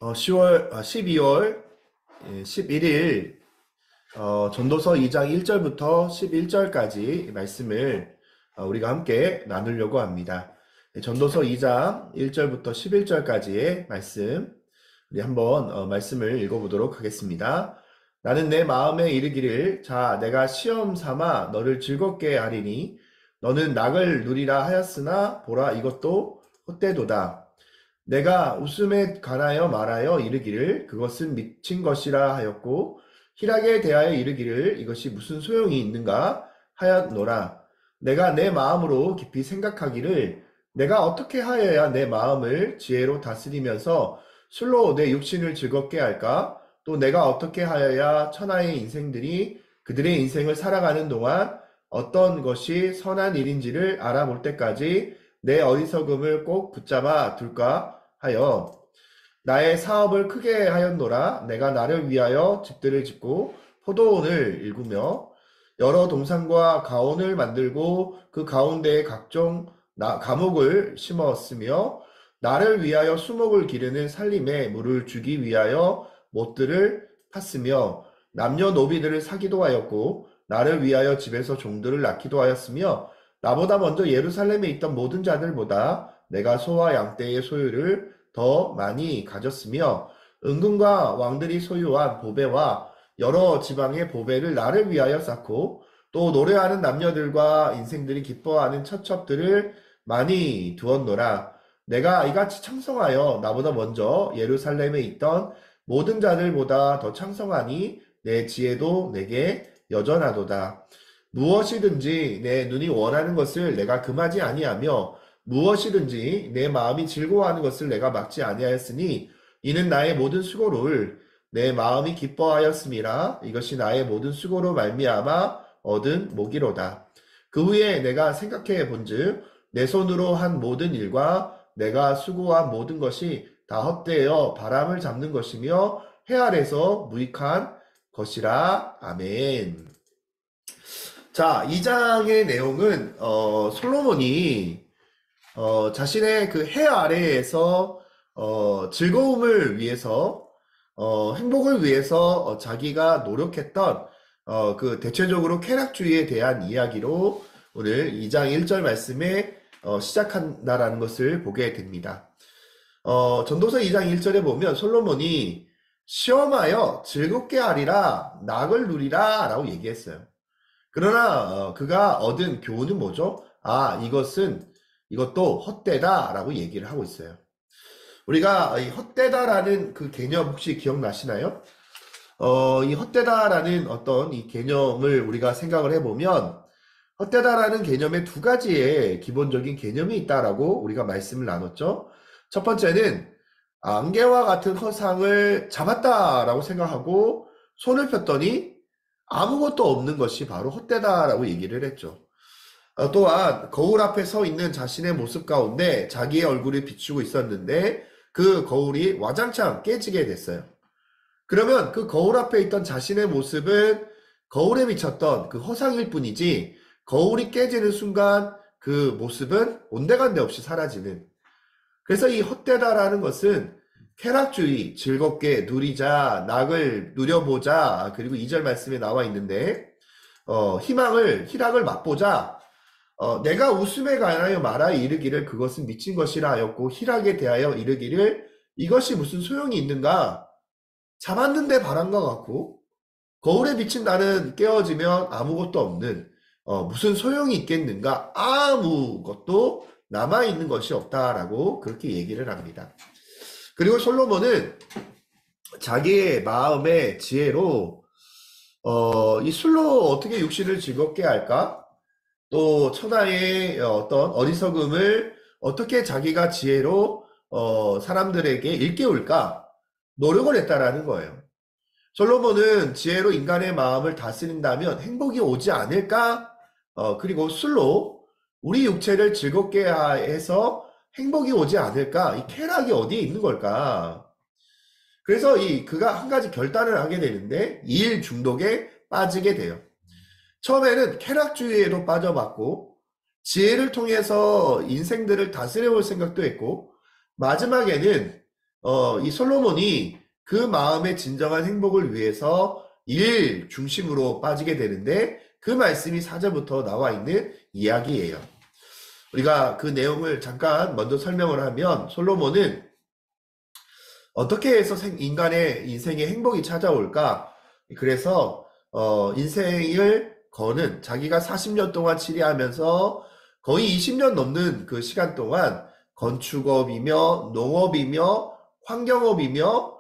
12월 11일 전도서 2장 1절부터 11절까지 말씀을 우리가 함께 나누려고 합니다. 전도서 2장 1절부터 11절까지의 말씀 우리 한번 말씀을 읽어보도록 하겠습니다. 나는 내 마음에 이르기를 자 내가 시험 삼아 너를 즐겁게 하리니 너는 낙을 누리라 하였으나 보라 이것도 헛되도다. 내가 웃음에 관하여 말하여 이르기를 그것은 미친 것이라 하였고 희락에 대하여 이르기를 이것이 무슨 소용이 있는가 하였노라. 내가 내 마음으로 깊이 생각하기를 내가 어떻게 하여야 내 마음을 지혜로 다스리면서 술로 내 육신을 즐겁게 할까? 또 내가 어떻게 하여야 천하의 인생들이 그들의 인생을 살아가는 동안 어떤 것이 선한 일인지를 알아볼 때까지 내 어리석음을 꼭 붙잡아 둘까 하여 나의 사업을 크게 하였노라. 내가 나를 위하여 집들을 짓고 포도원을 일구며 여러 동산과 가온을 만들고 그 가운데에 각종 가목을 심었으며 나를 위하여 수목을 기르는 살림에 물을 주기 위하여 못들을 팠으며 남녀노비들을 사기도 하였고 나를 위하여 집에서 종들을 낳기도 하였으며 나보다 먼저 예루살렘에 있던 모든 자들보다 내가 소와 양떼의 소유를 더 많이 가졌으며 은금과 왕들이 소유한 보배와 여러 지방의 보배를 나를 위하여 쌓고 또 노래하는 남녀들과 인생들이 기뻐하는 처첩들을 많이 두었노라. 내가 이같이 창성하여 나보다 먼저 예루살렘에 있던 모든 자들보다 더 창성하니 내 지혜도 내게 여전하도다. 무엇이든지 내 눈이 원하는 것을 내가 금하지 아니하며 무엇이든지 내 마음이 즐거워하는 것을 내가 막지 아니하였으니 이는 나의 모든 수고를 내 마음이 기뻐하였음이라. 이것이 나의 모든 수고로 말미암아 얻은 복이로다. 그 후에 내가 생각해 본즉 내 손으로 한 모든 일과 내가 수고한 모든 것이 다 헛되어 바람을 잡는 것이며 해 아래서 무익한 것이라. 아멘. 자, 이 장의 내용은 솔로몬이 자신의 그 해 아래에서 즐거움을 위해서 행복을 위해서 자기가 노력했던 그 대체적으로 쾌락주의에 대한 이야기로 오늘 2장 1절 말씀에 시작한다라는 것을 보게 됩니다. 전도서 2장 1절에 보면 솔로몬이 시험하여 즐겁게 하리라 낙을 누리라 라고 얘기했어요. 그러나 그가 얻은 교훈은 뭐죠? 이것도 헛되다 라고 얘기를 하고 있어요. 우리가 이 헛되다라는 그 개념 혹시 기억나시나요? 이 헛되다라는 어떤 이 개념을 우리가 생각을 해보면 헛되다라는 개념에 두 가지의 기본적인 개념이 있다라고 우리가 말씀을 나눴죠. 첫 번째는 안개와 같은 허상을 잡았다라고 생각하고 손을 폈더니 아무것도 없는 것이 바로 헛되다라고 얘기를 했죠. 또한 거울 앞에 서 있는 자신의 모습 가운데 자기의 얼굴이 비추고 있었는데 그 거울이 와장창 깨지게 됐어요. 그러면 그 거울 앞에 있던 자신의 모습은 거울에 비쳤던 그 허상일 뿐이지 거울이 깨지는 순간 그 모습은 온데간데 없이 사라지는. 그래서 이 헛되다라는 것은 쾌락주의, 즐겁게 누리자, 낙을 누려보자, 그리고 2절 말씀에 나와 있는데 희락을 맛보자. 내가 웃음에 관하여 말하여 이르기를 그것은 미친 것이라 하였고 희락에 대하여 이르기를 이것이 무슨 소용이 있는가? 잡았는데 바람과 같고 거울에 비친 나는 깨어지면 아무것도 없는 무슨 소용이 있겠는가? 아무것도 남아있는 것이 없다라고 그렇게 얘기를 합니다. 그리고 솔로몬은 자기의 마음의 지혜로 이 술로 어떻게 육신을 즐겁게 할까? 또 천하의 어떤 어리석음을 어떻게 자기가 지혜로 사람들에게 일깨울까? 노력을 했다라는 거예요. 솔로몬은 지혜로 인간의 마음을 다스린다면 행복이 오지 않을까? 그리고 술로 우리 육체를 즐겁게 해서 행복이 오지 않을까? 이 쾌락이 어디에 있는 걸까? 그래서 그가 한 가지 결단을 하게 되는데 일 중독에 빠지게 돼요. 처음에는 쾌락주의에도 빠져봤고 지혜를 통해서 인생들을 다스려 볼 생각도 했고 마지막에는 이 솔로몬이 그 마음의 진정한 행복을 위해서 일 중심으로 빠지게 되는데 그 말씀이 4절부터 나와 있는 이야기예요. 우리가 그 내용을 잠깐 먼저 설명을 하면 솔로몬은 어떻게 해서 인간의 인생에 행복이 찾아올까? 그래서 인생을 거는 자기가 40년 동안 치리하면서 거의 20년 넘는 그 시간 동안 건축업이며 농업이며 환경업이며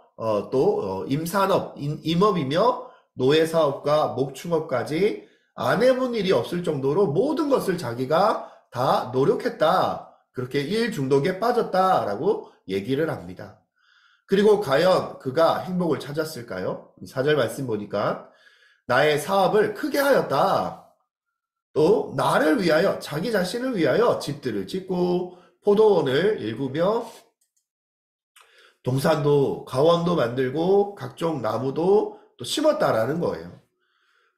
또 임산업, 임업이며 노예사업과 목축업까지 안 해본 일이 없을 정도로 모든 것을 자기가 다 노력했다. 그렇게 일 중독에 빠졌다라고 얘기를 합니다. 그리고 과연 그가 행복을 찾았을까요? 4절 말씀 보니까 나의 사업을 크게 하였다. 또 나를 위하여 자기 자신을 위하여 집들을 짓고 포도원을 일구며 동산도 가원도 만들고 각종 나무도 또 심었다라는 거예요.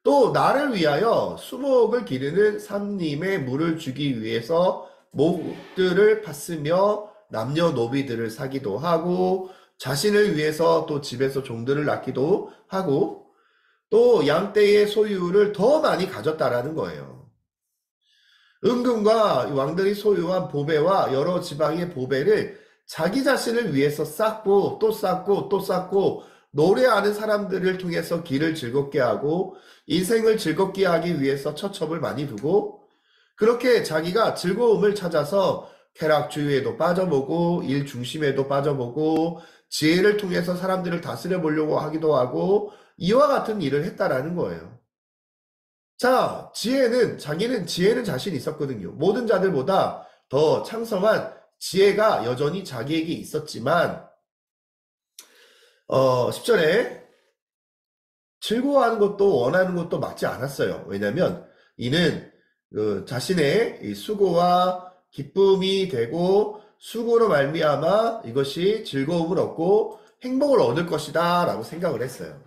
또 나를 위하여 수목을 기르는 산림에 물을 주기 위해서 목들을 팠으며 남녀노비들을 사기도 하고 자신을 위해서 또 집에서 종들을 낳기도 하고 또 양떼의 소유를 더 많이 가졌다라는 거예요. 은금과 왕들이 소유한 보배와 여러 지방의 보배를 자기 자신을 위해서 쌓고 또 쌓고 또 쌓고 노래하는 사람들을 통해서 길을 즐겁게 하고 인생을 즐겁게 하기 위해서 처첩을 많이 두고 그렇게 자기가 즐거움을 찾아서 쾌락주의에도 빠져보고 일 중심에도 빠져보고 지혜를 통해서 사람들을 다스려 보려고 하기도 하고 이와 같은 일을 했다라는 거예요. 자, 자기는 지혜는 자신 있었거든요. 모든 자들보다 더 창성한 지혜가 여전히 자기에게 있었지만 10절에 즐거워하는 것도 원하는 것도 맞지 않았어요. 왜냐하면 이는 자신의 이 수고와 기쁨이 되고 수고로 말미암아 이것이 즐거움을 얻고 행복을 얻을 것이다 라고 생각을 했어요.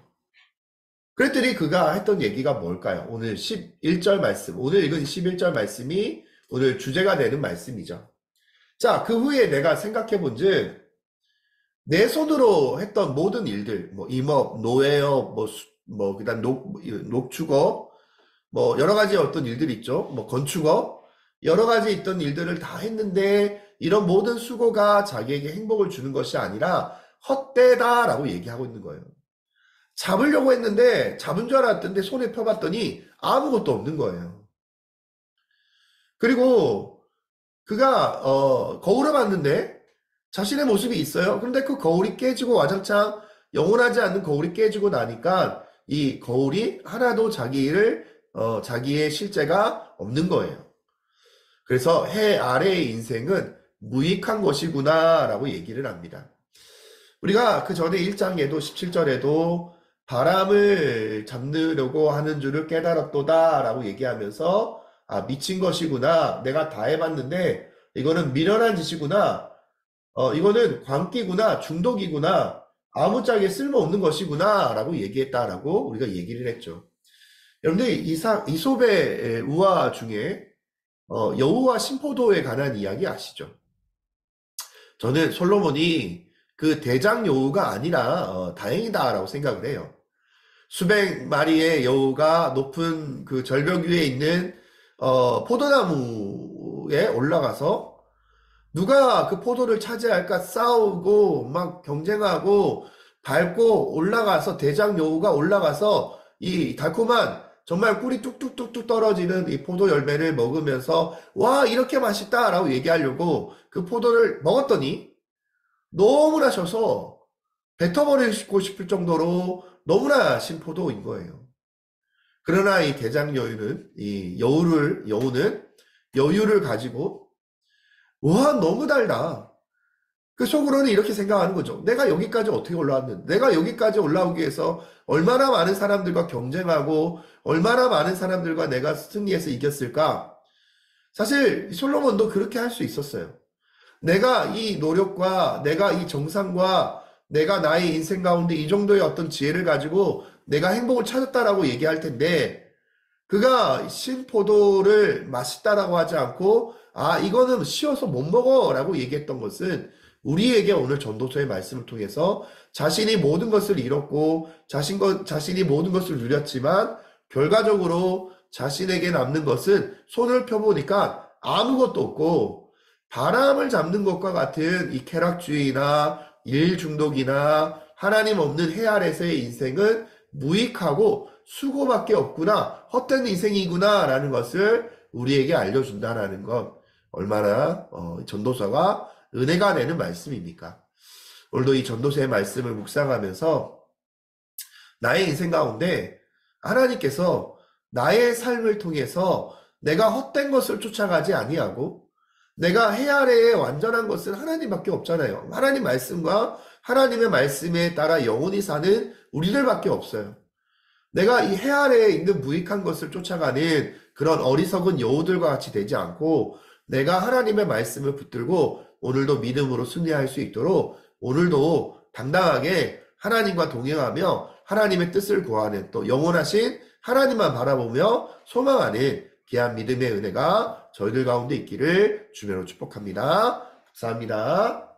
그랬더니 그가 했던 얘기가 뭘까요? 오늘 11절 말씀, 오늘 읽은 11절 말씀이 오늘 주제가 되는 말씀이죠. 자, 그 후에 내가 생각해 본즉 내 손으로 했던 모든 일들, 뭐 임업, 노예업, 그다음 녹축업, 뭐 여러 가지 어떤 일들이 있죠. 뭐 건축업, 여러 가지 있던 일들을 다 했는데 이런 모든 수고가 자기에게 행복을 주는 것이 아니라 헛되다라고 얘기하고 있는 거예요. 잡으려고 했는데 잡은 줄 알았던데 손에 펴봤더니 아무것도 없는 거예요. 그리고 그가 거울을 봤는데 자신의 모습이 있어요. 그런데 그 거울이 깨지고 와장창 영원하지 않는 거울이 깨지고 나니까 이 거울이 하나도 자기의 실제가 없는 거예요. 그래서 해 아래의 인생은 무익한 것이구나 라고 얘기를 합니다. 우리가 그 전에 1장에도 17절에도 바람을 잡으려고 하는 줄을 깨달았도다 라고 얘기하면서 미친 것이구나. 내가 다 해봤는데 이거는 미련한 짓이구나. 이거는 광기구나. 중독이구나. 아무짝에 쓸모없는 것이구나 라고 얘기했다라고 우리가 얘기를 했죠. 여러분들 이솝의 우화 중에 여우와 신포도에 관한 이야기 아시죠? 저는 솔로몬이 그 대장 여우가 아니라 다행이다라고 생각을 해요. 수백 마리의 여우가 높은 그 절벽 위에 있는 포도나무에 올라가서 누가 그 포도를 차지할까 싸우고 막 경쟁하고 밟고 올라가서 대장 여우가 올라가서 이 달콤한 정말 꿀이 뚝뚝뚝뚝 떨어지는 이 포도 열매를 먹으면서 와 이렇게 맛있다라고 얘기하려고 그 포도를 먹었더니 너무나 셔서 뱉어버리고 싶을 정도로 너무나 신 포도인 거예요. 그러나 이 대장 여우는 여유를 가지고 와 너무 달다. 그 속으로는 이렇게 생각하는 거죠. 내가 여기까지 어떻게 올라왔는데 내가 여기까지 올라오기 위해서 얼마나 많은 사람들과 경쟁하고 얼마나 많은 사람들과 내가 승리해서 이겼을까. 사실 솔로몬도 그렇게 할 수 있었어요. 내가 이 노력과 내가 이 정상과 내가 나의 인생 가운데 이 정도의 어떤 지혜를 가지고 내가 행복을 찾았다라고 얘기할 텐데 그가 신포도를 맛있다라고 하지 않고 이거는 쉬어서 못 먹어 라고 얘기했던 것은 우리에게 오늘 전도서의 말씀을 통해서 자신이 모든 것을 잃었고 자신이 모든 것을 누렸지만 결과적으로 자신에게 남는 것은 손을 펴보니까 아무것도 없고 바람을 잡는 것과 같은 이 쾌락주의나 일 중독이나 하나님 없는 해 아래서의 인생은 무익하고 수고밖에 없구나, 헛된 인생이구나 라는 것을 우리에게 알려준다라는 것, 얼마나 전도서가 은혜가 되는 말씀입니까? 오늘도 이 전도서의 말씀을 묵상하면서 나의 인생 가운데 하나님께서 나의 삶을 통해서 내가 헛된 것을 쫓아가지 아니하고 내가 해 아래에 완전한 것은 하나님밖에 없잖아요. 하나님 말씀과 하나님의 말씀에 따라 영원히 사는 우리들밖에 없어요. 내가 이 해 아래에 있는 무익한 것을 쫓아가는 그런 어리석은 여우들과 같이 되지 않고 내가 하나님의 말씀을 붙들고 오늘도 믿음으로 승리할 수 있도록 오늘도 당당하게 하나님과 동행하며 하나님의 뜻을 구하는, 또 영원하신 하나님만 바라보며 소망하는 귀한 믿음의 은혜가 저희들 가운데 있기를 주님으로 축복합니다. 감사합니다.